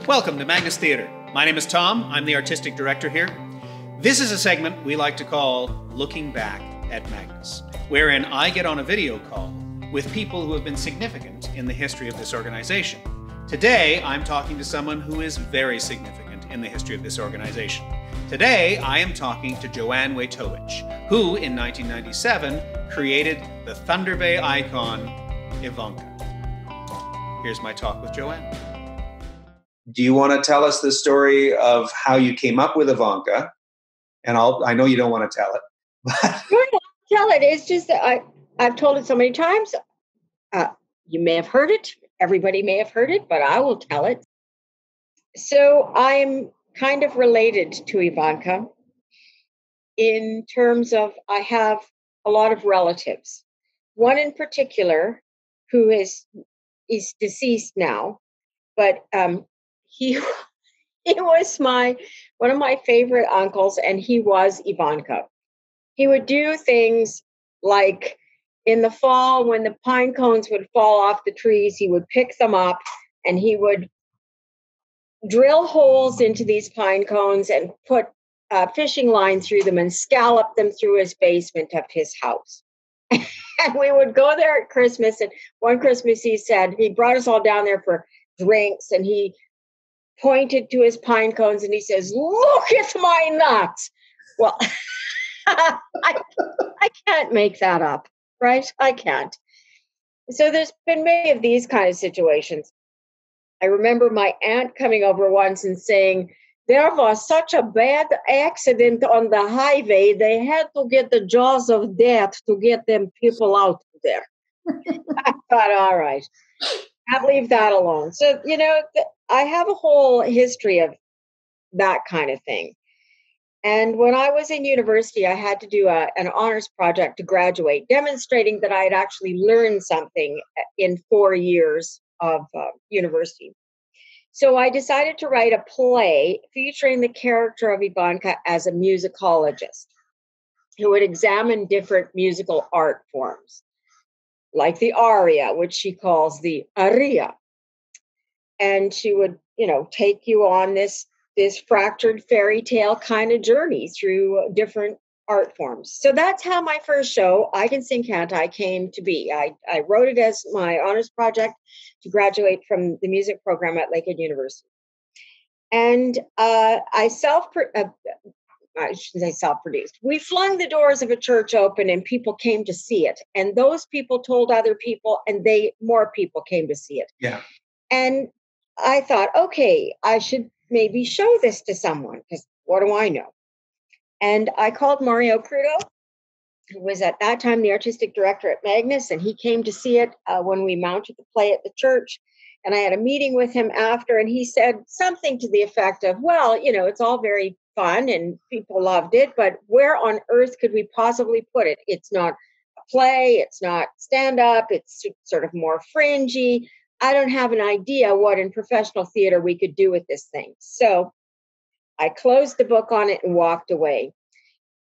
Welcome to Magnus Theatre. My name is Thom. I'm the artistic director here. This is a segment we like to call Looking Back at Magnus, wherein I get on a video call with people who have been significant in the history of this organization. Today, I'm talking to someone who is very significant in the history of this organization. Today, I am talking to Joanne Waytowich, who in 1997 created the Thunder Bay icon, Ivanka. Here's my talk with Joanne. Do you want to tell us the story of how you came up with Ivanka? And I know you don't want to tell it. But Tell it. It's just that I've told it so many times. You may have heard it. Everybody may have heard it, but I will tell it. So I'm kind of related to Ivanka in terms of I have a lot of relatives. One in particular who is deceased now, but he was one of my favorite uncles, and he was Ivanka. He would do things like in the fall when the pine cones would fall off the trees, he would pick them up and he would drill holes into these pine cones and put fishing line through them and scallop them through his basement of his house. And we would go there at Christmas. And one Christmas he brought us all down there for drinks, and he pointed to his pine cones and he says, "Look at my nuts." Well, I can't make that up, right? I can't. So there's been many of these kind of situations. I remember my aunt coming over once and saying, there was such a bad accident on the highway, they had to get the jaws of death to get them people out there. I thought, all right, I'll leave that alone. So, I have a whole history of that kind of thing. And when I was in university, I had to do an honors project to graduate, demonstrating that I had actually learned something in 4 years of university. So I decided to write a play featuring the character of Ivanka as a musicologist who would examine different musical art forms, like the aria, which she calls the aria. And she would, take you on this fractured fairy tale kind of journey through different art forms. So that's how my first show, I Can Sing, Can't I, came to be. I wrote it as my honors project to graduate from the music program at Lakehead University. And I shouldn't say self-produced. We flung the doors of a church open and people came to see it. And those people told other people, and more people came to see it. Yeah. And I thought, okay, I should maybe show this to someone, because what do I know? And I called Mario Crudo, who was at that time the artistic director at Magnus, and he came to see it when we mounted the play at the church. And I had a meeting with him after, and he said something to the effect of, well, it's all very fun and people loved it, but where on earth could we possibly put it? It's not a play, it's not stand-up, it's sort of more fringy. I don't have an idea what in professional theater we could do with this thing. So I closed the book on it and walked away.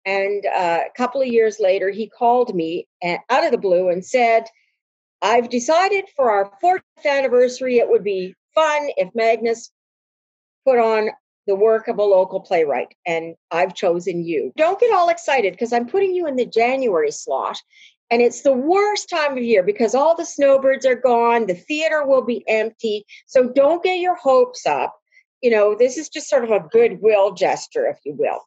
And a couple of years later, he called me out of the blue and said, I've decided for our 40th anniversary, it would be fun if Magnus put on the work of a local playwright, and I've chosen you. Don't get all excited because I'm putting you in the January slot. And it's the worst time of year because all the snowbirds are gone. The theater will be empty. So don't get your hopes up. This is just sort of a goodwill gesture, if you will.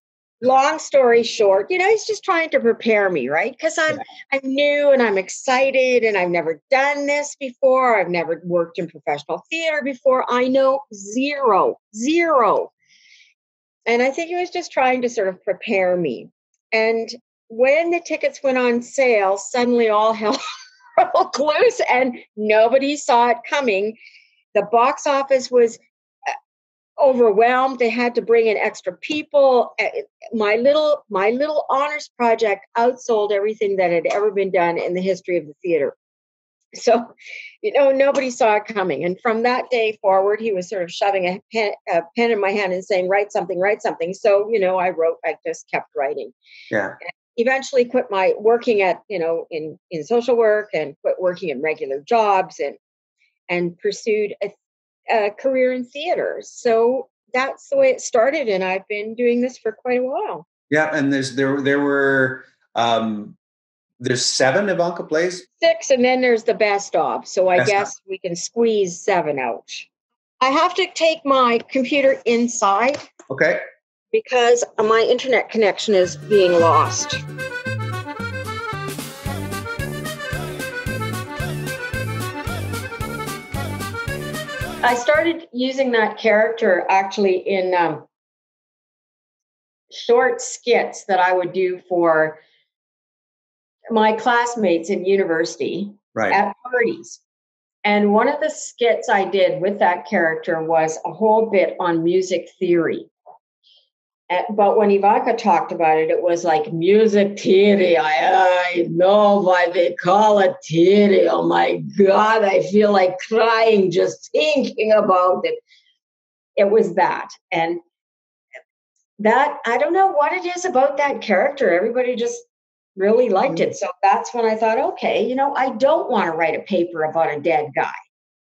Long story short, he's just trying to prepare me, right? Because I'm new and I'm excited and I've never done this before. I've never worked in professional theater before. I know zero. And I think he was just trying to sort of prepare me. And when the tickets went on sale, suddenly all hell broke loose and nobody saw it coming. The box office was overwhelmed. They had to bring in extra people. My little honors project outsold everything that had ever been done in the history of the theater. So, nobody saw it coming. And from that day forward, he was sort of shoving a pen in my hand and saying, write something. So, I just kept writing. Yeah. Eventually quit my working at, in social work and quit working in regular jobs and pursued a career in theater. So that's the way it started, and I've been doing this for quite a while. Yeah, and there's 7 Ivanka plays. 6, and then there's the best of. So I Best guess we can squeeze 7 out. I have to take my computer inside. Okay. Because my internet connection is being lost. I started using that character actually in short skits that I would do for my classmates in university at parties. And one of the skits I did with that character was a whole bit on music theory. But when Ivanka talked about it, it was like music theory. I know why they call it theory. Oh my God, I feel like crying just thinking about it. It was that. And that, I don't know what it is about that character. Everybody just really liked it. So that's when I thought, okay, I don't want to write a paper about a dead guy.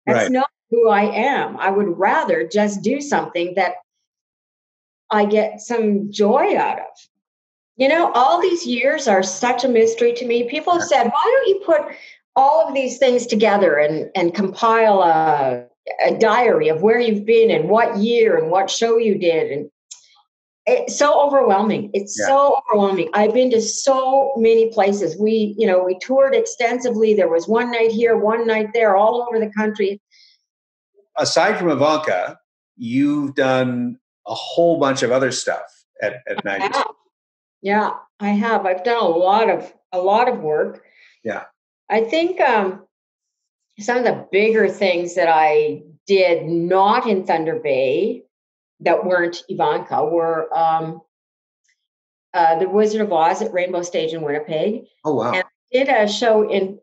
That's not who I am. I would rather just do something that I get some joy out of. All these years are such a mystery to me. People have said, why don't you put all of these things together and compile a diary of where you've been and what year and what show you did? And it's so overwhelming. It's so overwhelming. I've been to so many places. We toured extensively. There was one night here, one night there, all over the country. Aside from Ivanka, you've done a whole bunch of other stuff at Magnus. Yeah, I have. I've done a lot of work. Yeah. I think some of the bigger things that I did not in Thunder Bay that weren't Ivanka were The Wizard of Oz at Rainbow Stage in Winnipeg. Oh, wow. And I did a show in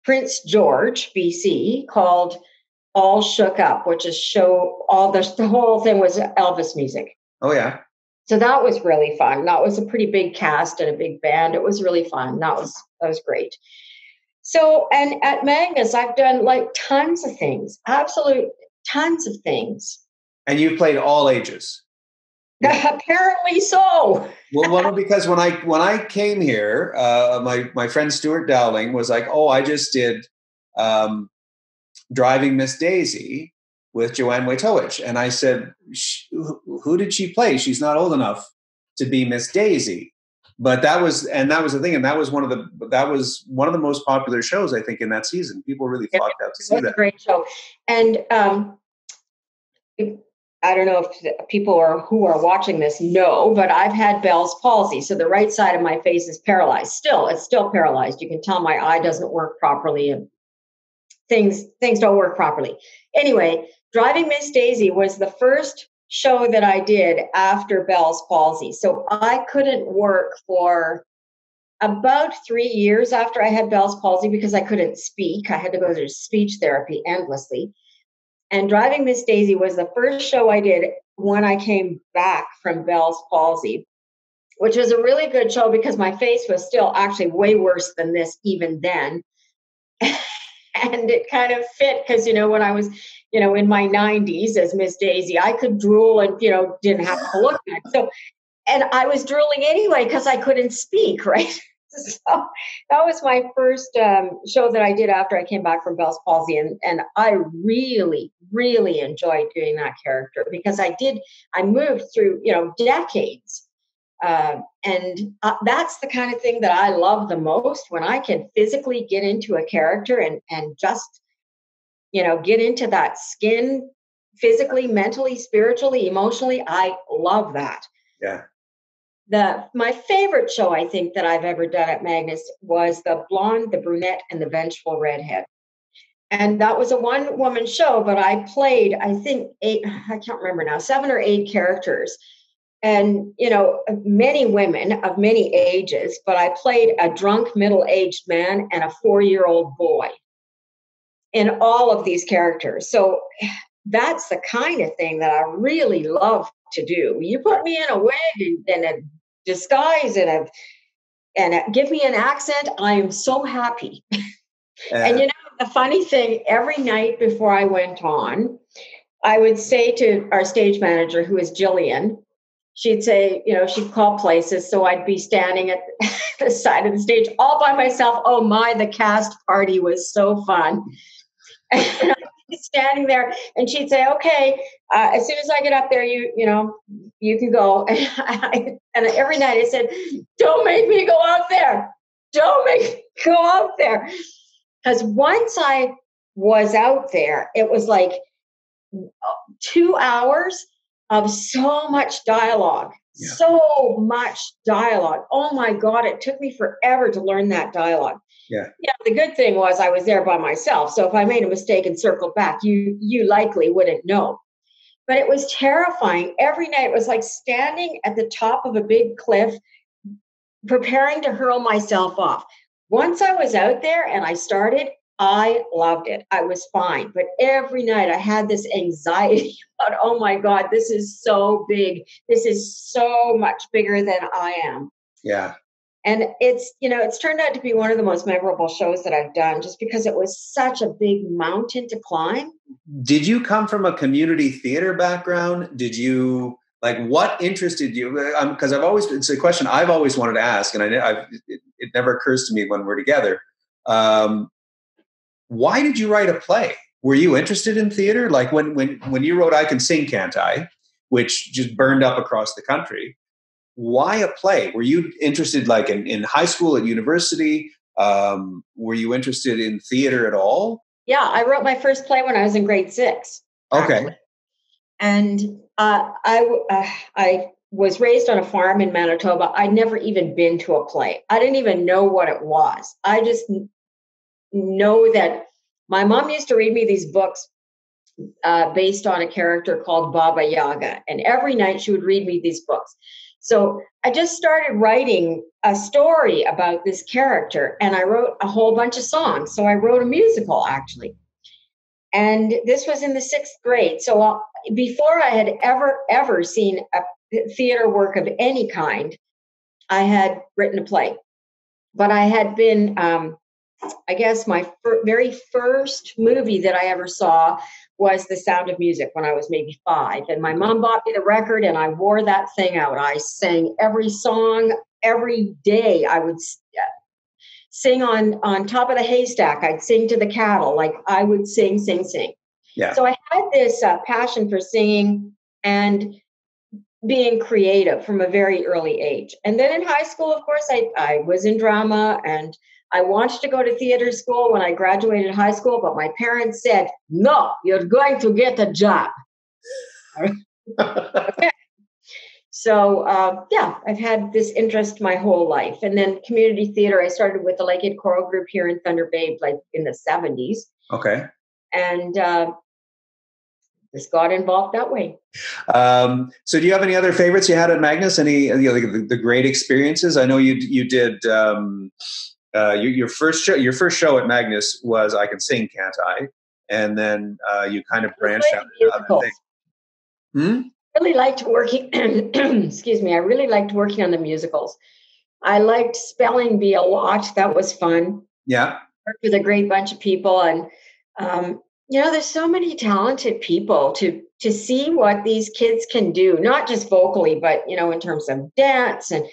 Prince George, BC, called All Shook Up, which is the whole thing was Elvis music. Oh, yeah. So that was really fun. That was a pretty big cast and a big band. It was really fun. That was great. So, and at Magnus, I've done like tons of things, absolute tons of things. And you've played all ages. Apparently so. well, because when I came here, my friend Stuart Dowling was like, "Oh, I just did Driving Miss Daisy with Joanne Waytowich," and I said, "Who did she play? She's not old enough to be Miss Daisy." But that was the thing, and that was one of the most popular shows, I think, in that season. People really flocked out to see that. It was a great show, and I don't know if people who are watching this know, but I've had Bell's palsy. So the right side of my face is paralyzed. It's still paralyzed. You can tell my eye doesn't work properly and things don't work properly. Anyway, Driving Miss Daisy was the first show that I did after Bell's palsy. So I couldn't work for about 3 years after I had Bell's palsy because I couldn't speak. I had to go through speech therapy endlessly. And Driving Miss Daisy was the first show I did when I came back from Bell's palsy, which was a really good show because my face was still actually way worse than this even then. And it kind of fit because, when I was, in my 90s as Miss Daisy, I could drool and, didn't have to look at it. So, and I was drooling anyway because I couldn't speak, right? So that was my first show that I did after I came back from Bell's palsy. And I really, really enjoyed doing that character because I moved through, decades. And that's the kind of thing that I love the most, when I can physically get into a character and just, get into that skin physically, mentally, spiritually, emotionally. I love that. Yeah. My favorite show, I think, that I've ever done at Magnus was The Blonde, the Brunette, and the Vengeful Redhead. And that was a one-woman show, but I played, I think, 8, I can't remember now, 7 or 8 characters. And, many women of many ages, but I played a drunk middle-aged man and a 4-year-old boy in all of these characters. So that's the kind of thing that I really love to do. You put me in a wig and a disguise and give me an accent, I am so happy. And the funny thing, every night before I went on, I would say to our stage manager, who is Jillian, she'd say, she'd call places. So I'd be standing at the side of the stage all by myself. Oh my, the cast party was so fun. And I'd be standing there and she'd say, okay, as soon as I get up there, you can go. And every night I said, don't make me go out there. Don't make me go out there. Because once I was out there, it was like 2 hours of so much dialogue. Yeah. So much dialogue. Oh my God, it took me forever to learn that dialogue. Yeah. The good thing was I was there by myself. So if I made a mistake and circled back, you likely wouldn't know. But it was terrifying. Every night it was like standing at the top of a big cliff, preparing to hurl myself off. Once I was out there and I started, I loved it. I was fine. But every night I had this anxiety about, oh my God, this is so big. This is so much bigger than I am. Yeah. And it's turned out to be one of the most memorable shows that I've done, just because it was such a big mountain to climb. Did you come from a community theater background? Did you, what interested you? Because it's a question I've always wanted to ask, and it never occurs to me when we're together. Why did you write a play? Were you interested in theater? Like when you wrote I Can Sing, Can't I?, which just burned up across the country. Why a play? Were you interested in high school, at university? Were you interested in theater at all? Yeah, I wrote my first play when I was in grade 6. Okay. Actually. And I was raised on a farm in Manitoba. I'd never even been to a play. I didn't even know what it was. I just know that my mom used to read me these books based on a character called Baba Yaga. And every night she would read me these books. So I just started writing a story about this character, and I wrote a whole bunch of songs. So I wrote a musical, actually. And this was in the 6th grade. So before I had ever seen a theater work of any kind, I had written a play. But I had been, I guess my very first movie that I ever saw was The Sound of Music when I was maybe 5. And my mom bought me the record and I wore that thing out. I sang every song every day. I would sing on top of the haystack. I'd sing to the cattle. Like I would sing. Yeah. So I had this passion for singing and being creative from a very early age. And then in high school, of course, I was in drama, and I wanted to go to theater school when I graduated high school, but my parents said, no, you're going to get a job. Okay. So, I've had this interest my whole life. And then community theater, I started with the Lakehead Choral Group here in Thunder Bay, in the 70s. Okay. And just got involved that way. So do you have any other favorites you had at Magnus? Any the great experiences? I know you did your first show at Magnus was I Can Sing, Can't I? And then you kind of branched out into other things. Really liked working. Excuse me. I really liked working on the musicals. I liked Spelling Bee a lot. That was fun. Yeah. Worked with a great bunch of people, and there's so many talented people to see what these kids can do, not just vocally, but in terms of dance, and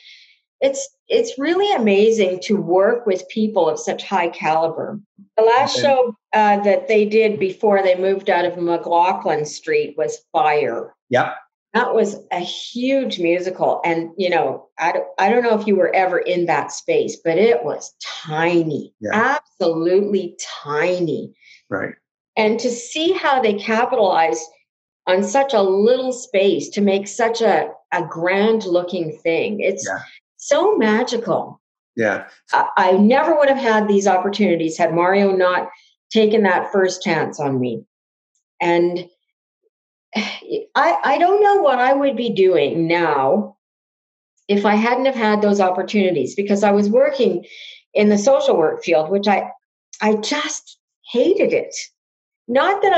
it's really amazing to work with people of such high caliber. The last show that they did before they moved out of McLaughlin Street was Fire. Yeah. That was a huge musical. And, I don't know if you were ever in that space, but it was tiny, absolutely tiny. Right. And to see how they capitalized on such a little space to make such a grand looking thing, it's so magical. Yeah. I never would have had these opportunities had Mario not taken that first chance on me. And I don't know what I would be doing now if I hadn't have had those opportunities, because I was working in the social work field, which I just hated it. Not that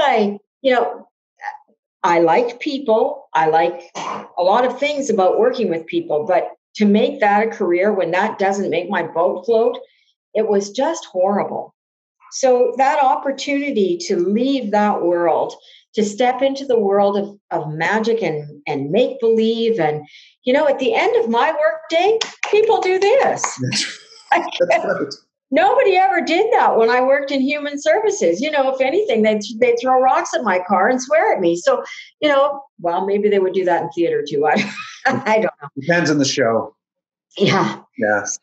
I like people. I like a lot of things about working with people, but to make that a career when that doesn't make my boat float, it was just horrible. So that opportunity to leave that world, to step into the world of magic and make believe. And, at the end of my workday, people do this. That's right. Nobody ever did that when I worked in human services. If anything, they'd throw rocks at my car and swear at me. So, well, maybe they would do that in theater too. I don't know. Depends on the show. Yeah. Yes.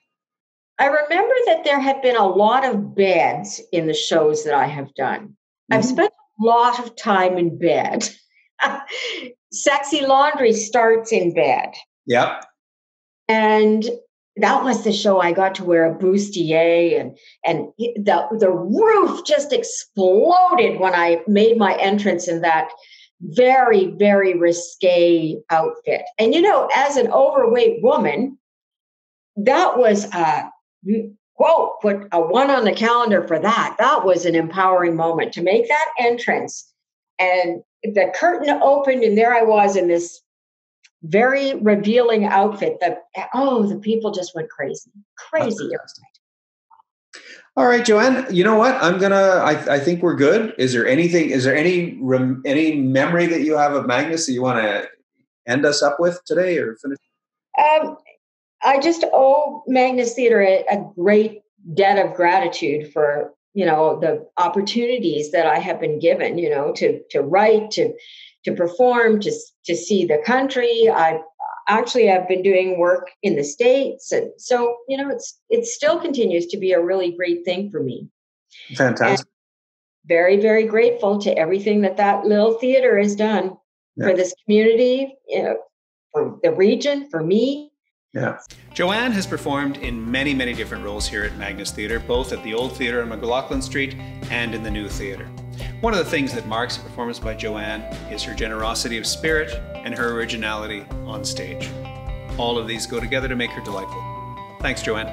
I remember that there have been a lot of beds in the shows that I have done. Mm-hmm. I've spent a lot of time in bed. Sexy Laundry starts in bed. Yep. And that was the show I got to wear a bustier, and the roof just exploded when I made my entrance in that very, very risque outfit. And, as an overweight woman, that was quote, put a 1 on the calendar for that. That was an empowering moment to make that entrance. And the curtain opened, and there I was in this very revealing outfit. The people just went crazy. All right, Joanne, you know what? I think we're good. Is there any memory that you have of Magnus that you want to end us up with today or finish? I just owe Magnus Theatre a great debt of gratitude for, the opportunities that I have been given, to write, to perform, to see the country. I actually have been doing work in the States. And so, it still continues to be a really great thing for me. Fantastic. And very, very grateful to everything that little theater has done for this community, for the region, for me. Yeah. Joanne has performed in many, many different roles here at Magnus Theatre, both at the Old Theatre on McLaughlin Street and in the New Theatre. One of the things that marks a performance by Joanne is her generosity of spirit and her originality on stage. All of these go together to make her delightful. Thanks, Joanne.